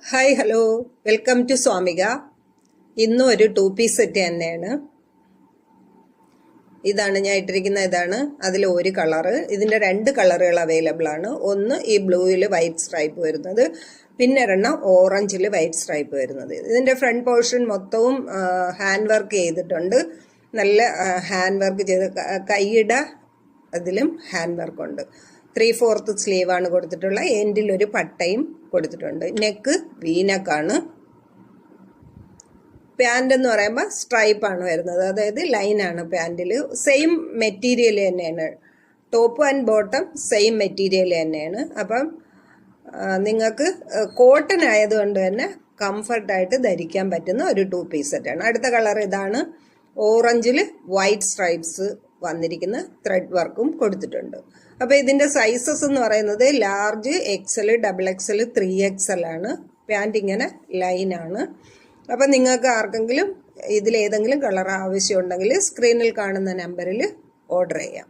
Hi hello welcome to Swamika. ഇന്നും ഒരു 2 piece set തന്നെയാണ്. ഇതാണ് ഞാൻ ഇട്ടിരിക്കുന്ന. ഇതാണ് അതിൽ ഒരു കളറ്. ഇതിൻ്റെ 2 കളറുകൾ അവൈലബിൾ ആണ്. ഒന്ന് ഈ ബ്ലൂവിൽ വൈറ്റ് സ്ട്രൈപ്പ് വരുന്നത്, പിന്നെ ഒരെണ്ണം ഓറഞ്ചിൽ വൈറ്റ് സ്ട്രൈപ്പ് വരുന്നത്. ഇതിൻ്റെ ഫ്രണ്ട് പോർഷൻ മൊത്തവും ഹാൻഡ് വർക്ക് ചെയ്തിട്ടുണ്ട്. നല്ല ഹാൻഡ് വർക്ക് ചെയ്ത് കൈയുടെ അതിലും ഹാൻഡ് വർക്ക് ഉണ്ട്. 3/4 സ്ലീവാണ് കൊടുത്തിട്ടുള്ള. എൻഡിൽ ഒരു പട്ടയും കൊടുത്തിട്ടുണ്ട്. നെക്ക് വീനക്കാണ്. പാൻറ് എന്ന് പറയുമ്പോൾ സ്ട്രൈപ്പാണ് വരുന്നത്, അതായത് ലൈനാണ് പാൻറ്റിൽ. സെയിം മെറ്റീരിയൽ തന്നെയാണ്, top and bottom same material തന്നെയാണ്. അപ്പം നിങ്ങൾക്ക് കോട്ടൺ ആയതുകൊണ്ട് തന്നെ കംഫർട്ടായിട്ട് ധരിക്കാൻ പറ്റുന്ന ഒരു 2 പീസ് സെറ്റാണ്. അടുത്ത കളർ ഇതാണ്. ഓറഞ്ചിൽ വൈറ്റ് സ്ട്രൈപ്സ് വന്നിരിക്കുന്ന ത്രെഡ് വർക്കും കൊടുത്തിട്ടുണ്ട്. അപ്പോൾ ഇതിൻ്റെ സൈസസ് എന്ന് പറയുന്നത് ലാർജ്, XL, XXL, 3XL ആണ്. പാൻറ് ഇങ്ങനെ ലൈനാണ്. അപ്പം നിങ്ങൾക്ക് ആർക്കെങ്കിലും ഇതിലേതെങ്കിലും കളർ ആവശ്യമുണ്ടെങ്കിൽ സ്ക്രീനിൽ കാണുന്ന നമ്പറിൽ ഓർഡർ ചെയ്യാം.